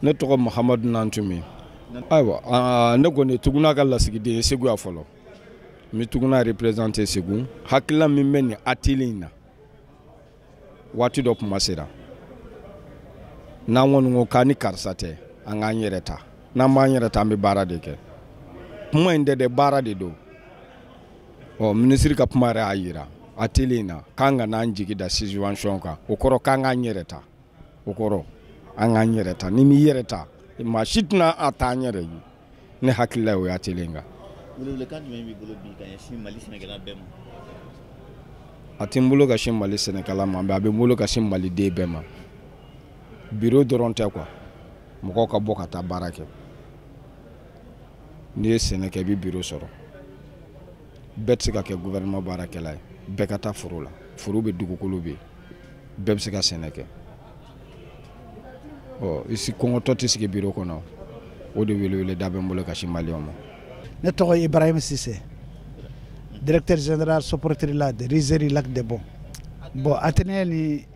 ne tɔgɔ Mahamadu Nantumi. Ayiwa ne kɔni tuguna ka lasigiden Segu ya fɔlɔ. N bɛ tuguna représenter Segu. Hakilila min bɛ nin atelier in na. Waati dɔ kuma sera. N'an kɔni ko k'an ni karisa tɛ an k'an yɛrɛ ta. N'an b'an yɛrɛ ta an bɛ baara de kɛ. Kuma in tɛ baara de don. Ministre ka kuma yɛrɛ y'a jira atelier in na k'an ka n'an jigi da subvention kan. O kɔrɔ k'an k'an yɛrɛ ta. O kɔrɔ an k'an yɛrɛ ta. Ni m'i yɛrɛ ta maa si tɛna a ta an yɛrɛ ye. Ne hakilila o ye atelier in kan. Welewelekan jumɛn b'i bolo bi ka ɲɛsin Mali sɛnɛkɛla bɛɛ ma? A tɛ n bolo ka sin Mali sɛnɛkɛla ma, mais a bɛ n bolo ka sin Maliden bɛɛ ma. Bureau dɔrɔn tɛ quoi. Mɔgɔw ka bɔ ka taa baara kɛ. N'i ye sɛnɛ kɛ i bɛ bureau sɔrɔ. Bɛɛ tɛ se ka kɛ gouvernement baarakɛla ye. Bɛɛ ka taa foro la. Foro bɛ dugukolo bɛ yen. Bɛɛ bɛ se ka sɛnɛ kɛ. Ici kɔngɔtɔ tɛ sigi bureau kɔnɔ. O de weleweleda bɛ n bolo ka sin Maliyɛnw ma. Ne tɔgɔ Ibrahim Sise, directeur général Soporteri de Rizeri Lac de Bon. Bon atelier ni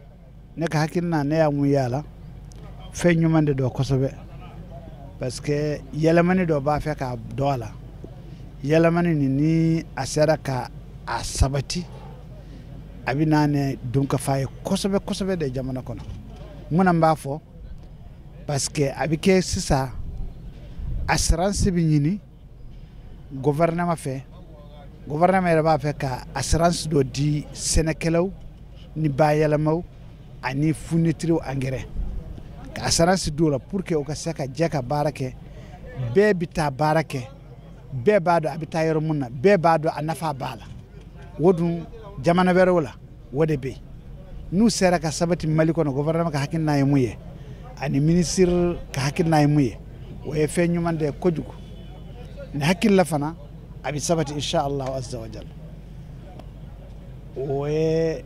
ne ka hakilina ne y'a mun yala fɛn ɲuman de don kosɛbɛ parce que yɛlɛmani dɔ b'a fɛ ka dɔ a la. Yɛlɛmani ni a sera ka a sabati a bɛ n'a ni dunkafa ye kosɛbɛ kosɛbɛ de jamana kɔnɔ. Mun b'a fɔ parce que a bɛ kɛ sisan assurance bɛ ɲini gouvernement fɛ. Gouvernement yɛrɛ b'a fɛ ka assurance dɔ di sɛnɛkɛlaw ni bayɛlɛmaw ani fournitures engrais. Ka assurance d'o la pour que o ka se ka jɛ ka baara kɛ. Bɛɛ bɛ taa baara kɛ. Bɛɛ b'a dɔn a bɛ taa yɔrɔ mun na. Bɛɛ b'a dɔn a nafa b'a la. O dun jamana wɛrɛw la o de bɛ yen. N'u sera ka sabati Mali kɔnɔ gouvernement ka hakilina ye mun ye ani ministre ka hakilina ye mun ye o ye fɛn ɲuman de ye kojugu. Ni hakilila fana a bɛ sabati inshallah azza wa jalla. O ye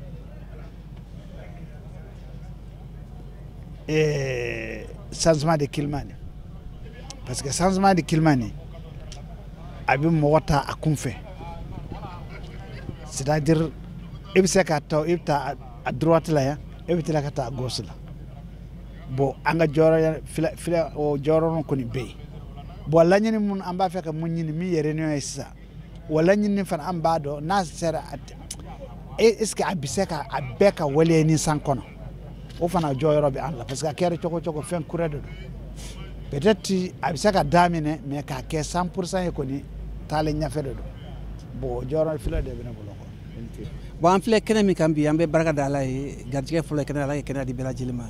changement de climat ni parce que changement de climat ni a bɛ mɔgɔ ta a kun fɛ c'est-à-dire e bɛ se ka taa e bɛ taa a droite la yan e bɛ tila ka taa a gauche la bon an ka jɔyɔrɔ filɛ o jɔyɔrɔ kɔni bɛ yen bon laɲini mun an b'a fɛ ka mun ɲini min ye réunion ye sisan o laɲini fana an b'a dɔn n'a sera est-ce que a bɛ se ka a bɛɛ ka waleya ni san kɔnɔ o fana jɔyɔrɔ bɛ an la parce que a kɛra cogo cogo fɛn kura de don peut-être a bɛ se ka daminɛ mais k'a kɛ 100% ye kɔni taalen ɲɛfɛ de don bon jɔyɔrɔ filɛ de bɛ ne bolo quoi. Bon an filɛ kɛnɛ min kan bi an bɛ barika da Ala ye garijɛgɛ fɔlɔ ye kɛnɛ Ala ye kɛnɛ di bɛɛ lajɛlen ma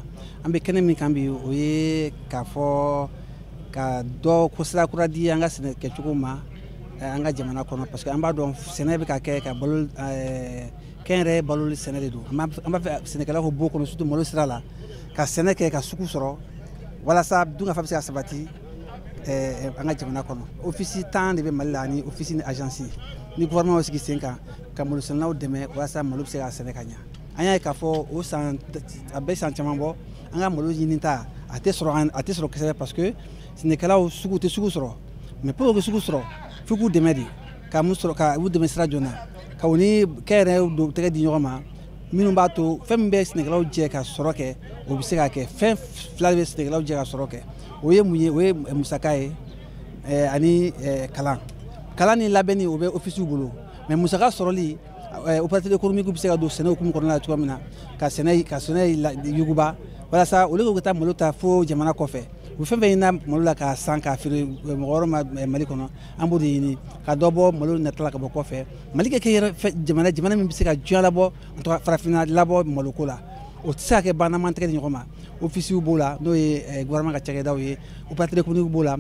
an bɛ kɛnɛ min kan bi o ye k'a fɔ ka dɔ ko sira kura di an ka sɛnɛ kɛcogo ma an ka jamana kɔnɔ parce que an b'a dɔn sɛnɛ bɛ ka kɛ ka balo kɛnyɛrɛye baloli sɛnɛ de don an b'a fɛ sɛnɛkɛlaw k'o bɔ o kɔnɔ surtout malo sira la ka sɛnɛ kɛ ka sugu sɔrɔ walasa dunkafa bɛ se ka sabati an ka jamana kɔnɔ office 10 de bɛ Mali la ani office ni agence ni gouvernement y'o sigi sen kan ka malo sɛnɛlaw dɛmɛ walasa malo bɛ se ka sɛnɛ ka ɲɛ an y'a ye k'a fɔ o san a bɛ san caman bɔ an ka malo ɲini ta a tɛ sɔrɔ kosɛbɛ parce que sɛnɛkɛlaw sugu tɛ sugu sɔrɔ mais pour que sugu sɔrɔ f'i k'u dɛmɛ de ka mun sɔrɔ ka u dɛmɛ sira joona ka u ni kɛnyɛrɛyew don tɛgɛ di ɲɔgɔn ma minnu b'a to fɛn min bɛ sɛnɛkɛlaw jɛ ka sɔrɔ kɛ o bɛ se ka kɛ fɛn fila bɛ sɛnɛkɛlaw jɛ ka sɔrɔ kɛ o ye mun ye o ye musaka ye ani kalan ni labɛnni o bɛ officiw bolo mais musaka sɔrɔli opérateur économique bɛ se ka don sɛnɛ hukumu kɔnɔna la cogoya min na ka sɛnɛ yuguba walasa olu ka taa malo ta fo jamana kɔfɛ u fɛn fɛn ɲinina malo la k'a san k'a feere mɔgɔ wɛrɛw ma Mali kɔnɔ an b'o de ɲini ka dɔ bɔ malo natala ka bɔ kɔfɛ Mali ka kɛ jamana min bɛ se ka diɲɛ labɔ farafinna labɔ maloko la o tɛ se ka kɛ bannaman tɛgɛ di ɲɔgɔn ma officiw b'o la n'o ye gouvernement ka cakɛdaw ye opérateur économique b'o la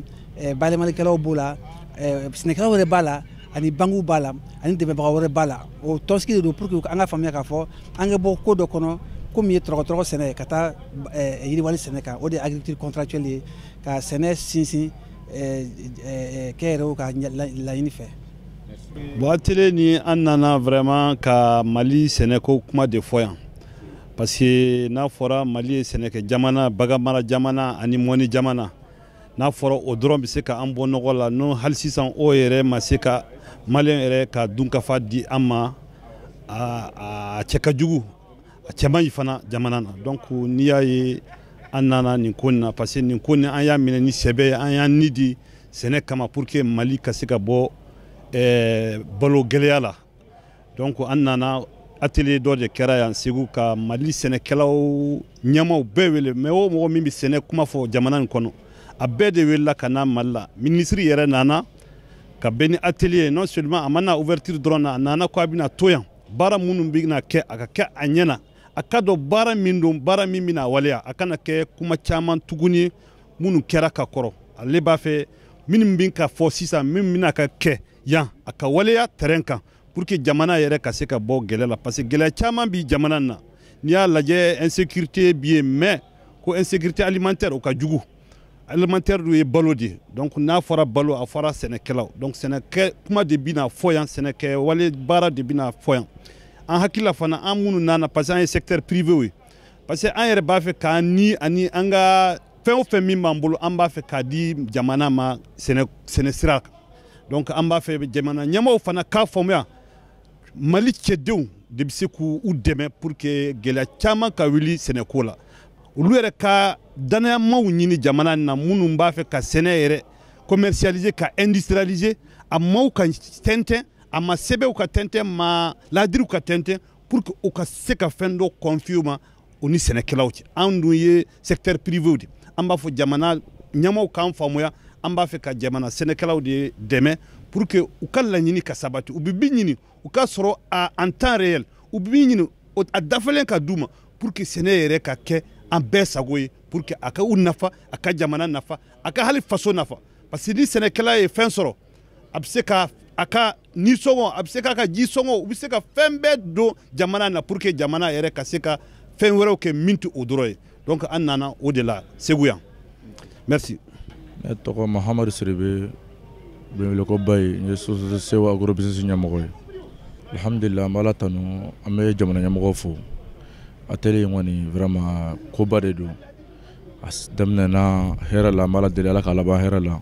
bayɛlɛmalikɛlaw b'o la sɛnɛkɛlaw yɛrɛ b'a la ani banques b'a la ani dɛmɛbaga wɛrɛ b'a la o tɔnsigi de don pour que an ka faamuya k'a fɔ an ka bɔ ko dɔ kɔnɔ ko min ye tɔrɔgɔtɔrɔgɔ sɛnɛ ka taa yiriwali sɛnɛ kan o de ye agriculture contractuelle ye ka sɛnɛ sinsin kɛnyɛrɛyew ka laɲini fɛ. Bon atelier ni an nana vraiment ka Mali sɛnɛko kuma de fɔ yan parce que n'a fɔra Mali ye sɛnɛkɛ jamana baganmara jamana ani mɔni jamana n'a fɔra o dɔrɔn bɛ se ka an bɔ nɔgɔ la n'o hali sisan o yɛrɛ ma se ka Maliyɛn yɛrɛ ka dunkafa di an ma a cɛ ka jugu a cɛ man ɲi fana jamana na donc n'i y'a ye an nana nin ko na parce que nin ko ni an y'a minɛ ni sɛbɛ ye an y'an ni di sɛnɛ kama pour que Mali ka se ka bɔ balo gɛlɛya la donc an nana atelier dɔ de kɛra yan Segu ka Mali sɛnɛkɛlaw ɲɛmaw bɛɛ wele mais o mɔgɔ min bɛ sɛnɛ kuma fɔ jamana in kɔnɔ a bɛɛ de welela ka na Mali la ministre yɛrɛ nana ka bɛn ni atelier non seulement a ma na ouverture dɔrɔn na a nana ko a bɛna to yan baara minnu bɛna kɛ a ka kɛ a ɲɛna a ka dɔn baara min don baara min bɛna waleya a kana kɛ kuma caman tuguni minnu kɛra ka kɔrɔ ale b'a fɛ minnu bɛ ka fɔ sisan min bɛna ka kɛ yan a ka waleya terrain kan pour que jamana yɛrɛ ka se ka bɔ gɛlɛ la parce que gɛlɛya caman bi jamana na n'i y'a lajɛ insécurité bi yen mais ko insécurité alimentaire o ka jugu alimentaire dun ye balo de donc n'a fɔra balo a fɔra sɛnɛkɛlaw donc sɛnɛkɛ kuma de bɛna fɔ yan sɛnɛkɛ wale baara de bɛna fɔ yan an hakilila fana an minnu nana parce que an ye secteur privé ye parce que an yɛrɛ b'a fɛ k'an ni ani an ka fɛn o fɛn min b'an bolo an b'a fɛ k'a di jamana ma sɛnɛ sira kan donc an b'a fɛ jamana ɲɛmaaw fana k'a faamuya Mali cɛdenw de bɛ se k'u dɛmɛ pour que gɛlɛya caman ka wuli sɛnɛko la olu yɛrɛ ka danayamaw ɲini jamana na minnu b'a fɛ ka sɛnɛ yɛrɛ commercialiser ka industrialiser a maaw ka tɛntɛn a ma sɛbɛnw ka tɛntɛn ma ladiriw ka tɛntɛn pour que u ka se ka fɛn dɔ confier u ma u ni sɛnɛkɛlaw cɛ an dun ye secteur privé de an b'a fɔ jamana ɲɛmaaw k'an faamuya an b'a fɛ ka jamana sɛnɛkɛlaw de dɛmɛ pour que u ka laɲini ka sabati u bɛ bin ɲini u ka sɔrɔ en temps réel u bɛ bin ɲini a dafalen ka d'u ma pour que sɛnɛ yɛrɛ ka kɛ an bɛɛ sago ye pour que a ka u nafa a ka jamana nafa a ka hali faso nafa parce que ni sɛnɛkɛla ye fɛn sɔrɔ a bɛ se ka a ka nisɔngɔ a bɛ se k'a ka ji sɔngɔ u bɛ se ka fɛn bɛɛ don jamana na pour que jamana yɛrɛ ka se ka fɛn wɛrɛw kɛ min tɛ o dɔrɔn ye donc an nana o de la Segu yan merci. Ne tɔgɔ Mahamadu Siribe bɛ wele ko Bayi n ye société Sewa agro business ɲɛmɔgɔ ye alhamdulillah an bɛ Ala tanu an bɛ jamana ɲɛmɔgɔw fo atelier in kɔni vraiment koba de don a daminɛna hɛrɛ la an bɛ Ala deli Ala k'a laban hɛrɛ la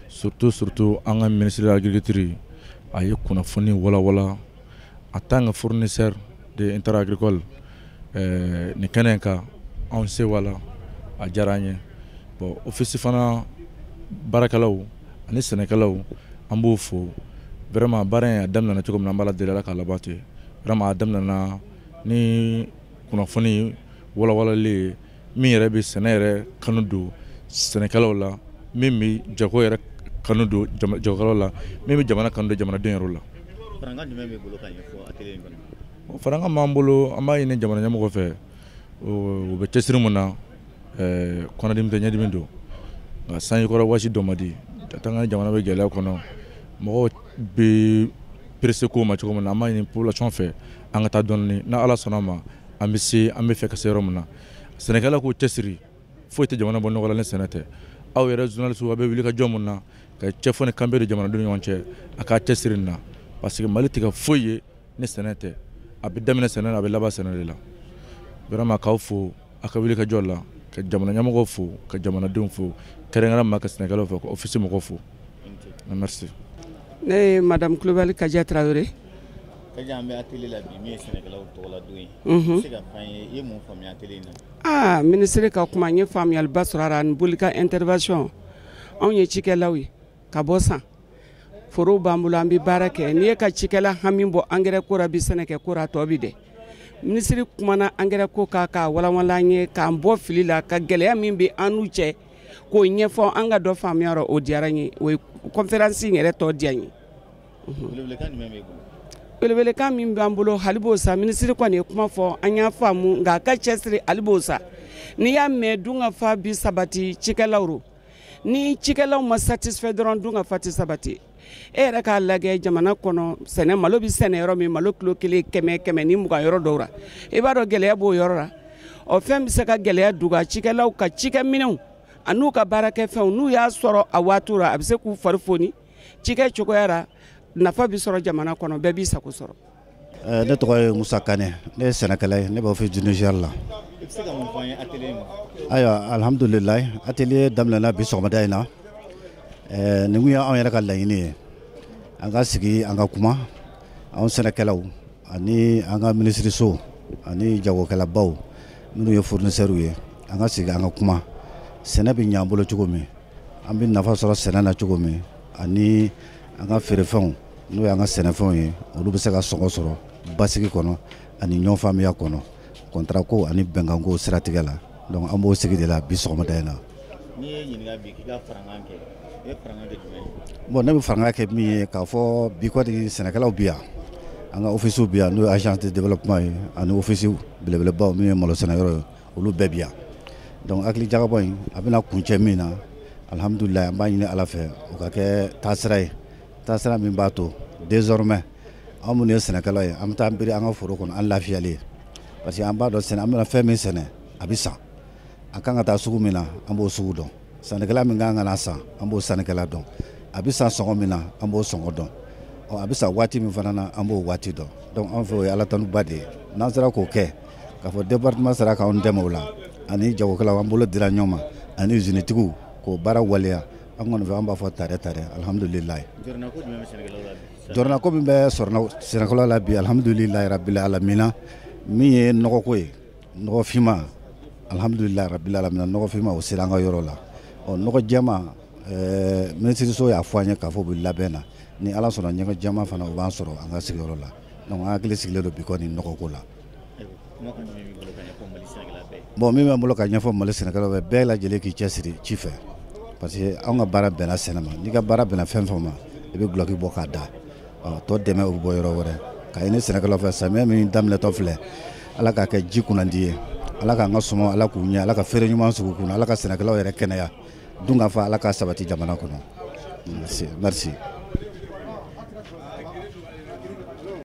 surtout an ka ministre de l'agriculture a ye kunnafoni walawala en tant que fournisseur de intrants agricoles nin kɛnɛ in kan anw Sewa la a diyara an ye bon office fana baarakɛlaw ani sɛnɛkɛlaw an b'o fo vraiment baara in a daminɛna cogo min na an b'a la deli Ala k'a laban ten vraiment a daminɛna ni kunnafoni walawalali ye min yɛrɛ bɛ sɛnɛ yɛrɛ kanu don sɛnɛkɛlaw la min bɛ jago yɛrɛ kanu don jagokɛlaw la min bɛ jamana kanu don jamanadenw yɛrɛ la. Farankan jumɛn b'i bolo ka ɲɛfɔ atelier in kɔnɔ? Farankan b'an bolo an b'a ɲini jamana ɲɛmɔgɔ fɛ u bɛ cɛsiri mun na kɔnɔdimi tɛ ɲɛdimi don nka sanjikɔrɔ waati dɔ ma di ka taa jamana bɛ gɛlɛya kɔnɔ mɔgɔw bɛ presse ko ma cogo min na an b'a ɲini population fɛ an ka taa dɔɔnin ni Ala sɔnna ma an bɛ fɛ ka se yɔrɔ min na sɛnɛkɛla k'u cɛsiri foyi tɛ jamana bɔ nɔgɔ la ni sɛnɛ tɛ aw yɛrɛ journaliste a bɛ wuli ka jɔ mun na ka cɛfɔ ni kanbɛ don jamanadenw ni ɲɔgɔn cɛ a k'a cɛsiri nin na parce que Mali tɛ ka foyi ye ni sɛnɛ tɛ a bɛ daminɛ sɛnɛ la a bɛ laban sɛnɛ de la vraiment k'aw fo a ka wuli ka jɔ la ka jamana ɲɛmɔgɔw fo ka jamanadenw fo kɛrɛnkɛrɛnma ka sɛnɛkɛlaw fo ka office mɔgɔw fo merci. Ne ye madame Kulibali Kaja Traoré. Kaja an bɛ atelier la bi min ye sɛnɛkɛlaw tɔgɔla don ye. I se ka f'an ye i ye mun faamuya atelier in na? Ministre ka kuma n ye faamuyaliba sɔrɔ a la ani boli ka intervention anw ye cikɛlaw ye ka bɔ san forow b'an bolo an bɛ baara kɛ n'i ye ka cikɛla hami bɔ engrais ko la bi sɛnɛkɛ ko la tɔ bi dɛ ministre kumana engrais ko k'a walawala an ye k'an bɔ fili la ka gɛlɛya min bɛ an n'u cɛ k'o ɲɛfɔ an ka dɔ faamuya yɔrɔ o diyara n ye o ye conférence in yɛrɛ tɔ diya n ye. Welewelekan jumɛn b'i bolo? Welewelekan min b'an bolo hali b'o sa ministre kɔni ye kuma fɔ an y'a faamu nka a ka cɛsiri hali b'o sa n'i y'a mɛn dun ka fa bi sabati cikɛlaw ro ni cikɛlaw ma satisfait dɔrɔn dun ka fa tɛ sabati e yɛrɛ k'a lajɛ jamana kɔnɔ sɛnɛ malo bɛ sɛnɛ yɔrɔ min malo kilo kelen kɛmɛ ni mugan yɔrɔ dɔw la i b'a dɔn gɛlɛya b'o yɔrɔ la ɔ fɛn bɛ se ka gɛlɛya duga cikɛlaw ka cikɛminɛnw a n'u ka baarakɛfɛnw n'u y'a sɔrɔ a waati la a bɛ se k'u fari foni cikɛ cogoya la nafa bɛ sɔrɔ jamana kɔnɔ bɛɛ b'i sago sɔrɔ. Ne tɔgɔ ye Musa Kane ne ye sɛnɛkɛla ye ne b'aw fɛ Niger la. I bɛ se ka mun fɔ an ye atelier in ma? Ayiwa alhamdulilayi atelier daminɛna bi sɔgɔmada in na nin kun ye anw yɛrɛ ka laɲini ye an ka sigi an ka kuma anw sɛnɛkɛlaw ani an ka ministre so ani jagokɛlabaw minnu ye fournisseurs ye an ka sigi an ka kuma sɛnɛ bɛ ɲ'an bolo cogo min an bɛ nafa sɔrɔ sɛnɛ na cogo min ani an ka feerefɛnw n'o y'an ka sɛnɛfɛnw ye olu bɛ se ka sɔngɔ sɔrɔ basigi kɔnɔ ani ɲɔgɔn faamuya kɔnɔ contrat ko ani bɛnkan ko siratigɛ la donc an b'o sigi de la bi sɔgɔmada in na. N'i ye ɲininka bi k'i ka farankan kɛ i ye farankan kɛ jumɛn ye? Bon ne bɛ farankan kɛ min ye k'a fɔ bi kɔni sɛnɛkɛlaw bi yan an ka office bi yan n'o ye agence de développement ye ani office belebelebaw min ye malo sɛnɛyɔrɔ ye olu bɛɛ bi yan donc hakili jagabɔ in a bɛna kuncɛ min na alhamdulilayi an b'a ɲini ala fɛ o ka kɛ taasira ye taasira min b'a to désormais an minnu ye sɛnɛkɛlaw ye an bɛ taa biri an ka foro kɔnɔ an lafiyalen parce que an b'a dɔn sɛnɛ an bɛna fɛn min sɛnɛ a bɛ san a kan ka taa sugu min na an b'o sugu dɔn sannikɛla min kan ka na san an b'o sannikɛla dɔn a bɛ san sɔngɔ min na an b'o sɔngɔ dɔn a bɛ san waati min fana na an b'o waati dɔn donc an fɛ o ye ala tanuba de ye n'an sera k'o kɛ k'a fɔ département sera k'anw dɛmɛ o la ani jagokɛlaw an bolo dira ɲɔgɔn ma ani usinitigiw k'o baara waleya an kɔni fɛ an b'a fɔ tare alhamdulilayi. Jɔrɔna ko min bɛ sɛnɛkɛlaw la bi alhamdulilayi rabbil alamina min ye nɔgɔko ye nɔgɔfinma alhamdulilayi rabbil alamina nɔgɔfinma o sera an ka yɔrɔ la nɔgɔ jɛma minisiriso y'a fɔ an ye k'a fɔ u bɛ labɛn na ni ala sɔnna ɲɛgɛn jɛma fana o b'an sɔrɔ an ka sigiyɔrɔ la donc an hakili sigilen don bi kɔni nɔgɔko la. Bon min bɛ n bolo ka ɲɛfɔ Mali sɛnɛkɛlaw bɛɛ lajɛlen k'i cɛsiri ci fɛ parce que anw ka baara bɛnna sɛnɛ ma n'i ka baara bɛnna fɛn fɛn ma i bɛ gulɔki bɔ k'a da tɔ dɛmɛ o bɛ bɔ yɔrɔ wɛrɛ ka ɲini sɛnɛkɛlaw fɛ samiyɛ min daminɛtɔ filɛ ala k'a kɛ ji kunnandi ye ala k'an ka sɔmɔ ala k'u ɲɛ ala ka feere ɲuman sugu kunna ala ka sɛnɛkɛlaw yɛrɛ kɛnɛya dun ka fa ala ka sabati jamana kɔnɔ merci.